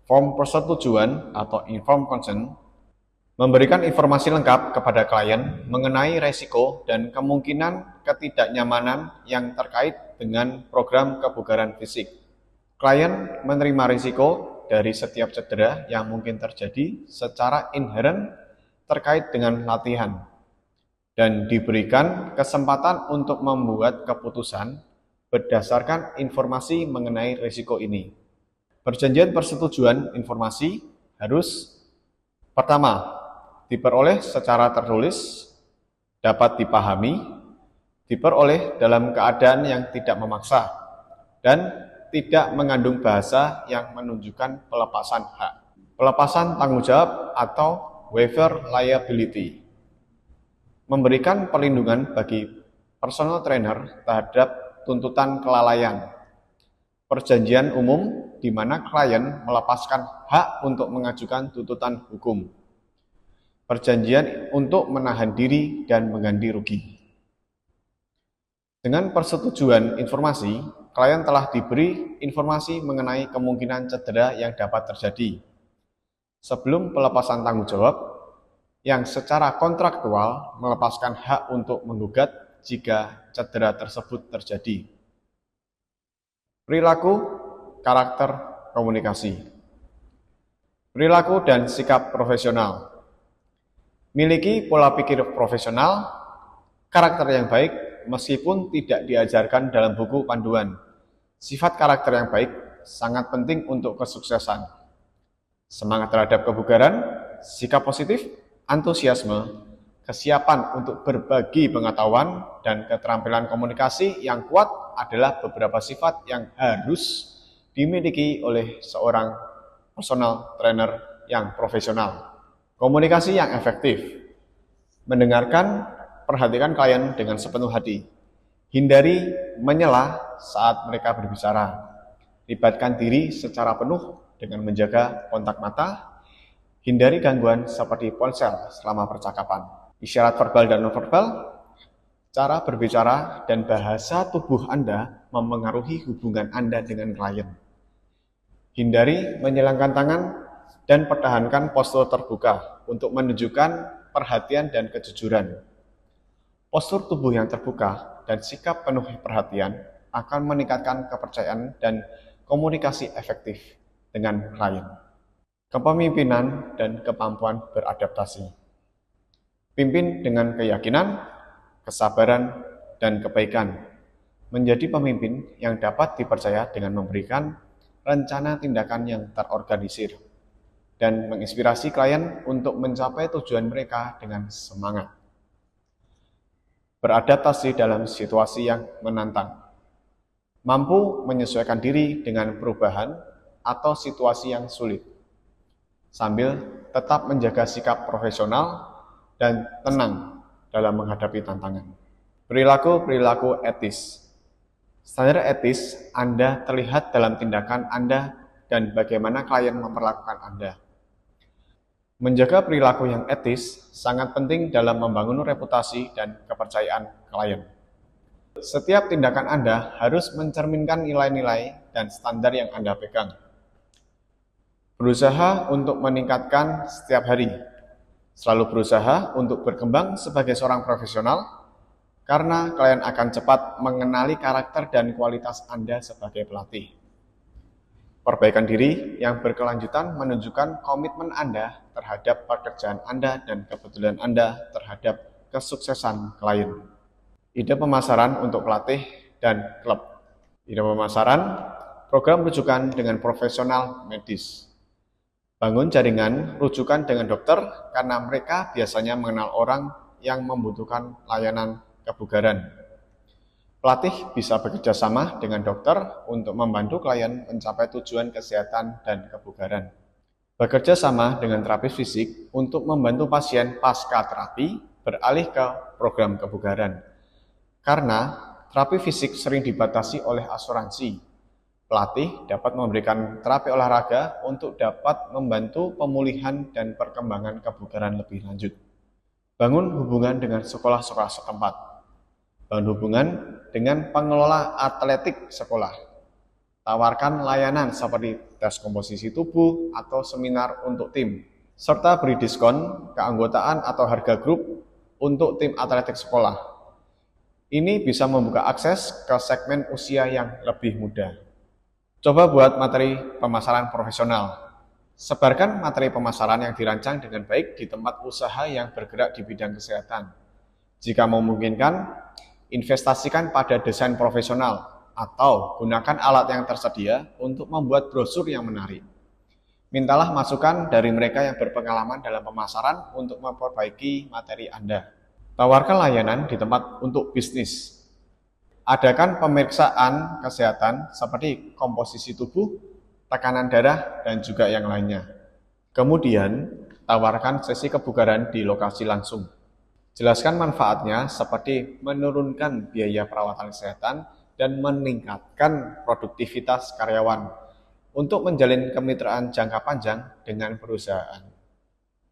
Form persetujuan atau informed consent memberikan informasi lengkap kepada klien mengenai resiko dan kemungkinan ketidaknyamanan yang terkait dengan program kebugaran fisik. Klien menerima risiko dari setiap cedera yang mungkin terjadi secara inheren terkait dengan latihan dan diberikan kesempatan untuk membuat keputusan berdasarkan informasi mengenai risiko ini. Perjanjian persetujuan informasi harus pertama, diperoleh secara tertulis, dapat dipahami, diperoleh dalam keadaan yang tidak memaksa, dan tidak mengandung bahasa yang menunjukkan pelepasan hak. Pelepasan tanggung jawab atau waiver liability memberikan perlindungan bagi personal trainer terhadap tuntutan kelalaian. Perjanjian umum di mana klien melepaskan hak untuk mengajukan tuntutan hukum. Perjanjian untuk menahan diri dan mengganti rugi. Dengan persetujuan informasi, klien telah diberi informasi mengenai kemungkinan cedera yang dapat terjadi. Sebelum pelepasan tanggung jawab, yang secara kontraktual melepaskan hak untuk menggugat jika cedera tersebut terjadi. Perilaku, karakter, komunikasi. Perilaku dan sikap profesional. Miliki pola pikir profesional, karakter yang baik meskipun tidak diajarkan dalam buku panduan. Sifat karakter yang baik sangat penting untuk kesuksesan. Semangat terhadap kebugaran, sikap positif, antusiasme, kesiapan untuk berbagi pengetahuan, dan keterampilan komunikasi yang kuat adalah beberapa sifat yang harus dimiliki oleh seorang personal trainer yang profesional. Komunikasi yang efektif. Mendengarkan, perhatikan klien dengan sepenuh hati. Hindari menyela saat mereka berbicara. Libatkan diri secara penuh dengan menjaga kontak mata. Hindari gangguan seperti ponsel selama percakapan. Isyarat verbal dan nonverbal. Cara berbicara dan bahasa tubuh Anda memengaruhi hubungan Anda dengan klien. Hindari menyilangkan tangan dan pertahankan postur terbuka untuk menunjukkan perhatian dan kejujuran. Postur tubuh yang terbuka dan sikap penuh perhatian akan meningkatkan kepercayaan dan komunikasi efektif dengan klien. Kepemimpinan dan kemampuan beradaptasi. Pimpin dengan keyakinan, kesabaran, dan kebaikan. Menjadi pemimpin yang dapat dipercaya dengan memberikan rencana tindakan yang terorganisir dan menginspirasi klien untuk mencapai tujuan mereka dengan semangat. Beradaptasi dalam situasi yang menantang. Mampu menyesuaikan diri dengan perubahan atau situasi yang sulit, sambil tetap menjaga sikap profesional dan tenang dalam menghadapi tantangan. Perilaku-perilaku etis. Standar etis Anda terlihat dalam tindakan Anda dan bagaimana klien memperlakukan Anda. Menjaga perilaku yang etis sangat penting dalam membangun reputasi dan kepercayaan klien. Setiap tindakan Anda harus mencerminkan nilai-nilai dan standar yang Anda pegang. Berusaha untuk meningkatkan setiap hari. Selalu berusaha untuk berkembang sebagai seorang profesional, karena klien akan cepat mengenali karakter dan kualitas Anda sebagai pelatih. Perbaikan diri yang berkelanjutan menunjukkan komitmen Anda terhadap pekerjaan Anda dan kepedulian Anda terhadap kesuksesan klien. Ide pemasaran untuk pelatih dan klub. Ide pemasaran, program rujukan dengan profesional medis. Bangun jaringan rujukan dengan dokter karena mereka biasanya mengenal orang yang membutuhkan layanan kebugaran. Pelatih bisa bekerja sama dengan dokter untuk membantu klien mencapai tujuan kesehatan dan kebugaran. Bekerja sama dengan terapis fisik untuk membantu pasien pasca terapi beralih ke program kebugaran. Karena terapi fisik sering dibatasi oleh asuransi, pelatih dapat memberikan terapi olahraga untuk dapat membantu pemulihan dan perkembangan kebugaran lebih lanjut. Bangun hubungan dengan sekolah-sekolah setempat. Bangun hubungan dengan pengelola atletik sekolah. Tawarkan layanan seperti tes komposisi tubuh atau seminar untuk tim, serta beri diskon, keanggotaan atau harga grup untuk tim atletik sekolah. Ini bisa membuka akses ke segmen usia yang lebih muda. Coba buat materi pemasaran profesional. Sebarkan materi pemasaran yang dirancang dengan baik di tempat usaha yang bergerak di bidang kesehatan. Jika memungkinkan, investasikan pada desain profesional atau gunakan alat yang tersedia untuk membuat brosur yang menarik. Mintalah masukan dari mereka yang berpengalaman dalam pemasaran untuk memperbaiki materi Anda. Tawarkan layanan di tempat untuk bisnis. Adakan pemeriksaan kesehatan seperti komposisi tubuh, tekanan darah, dan juga yang lainnya. Kemudian, tawarkan sesi kebugaran di lokasi langsung. Jelaskan manfaatnya seperti menurunkan biaya perawatan kesehatan dan meningkatkan produktivitas karyawan untuk menjalin kemitraan jangka panjang dengan perusahaan.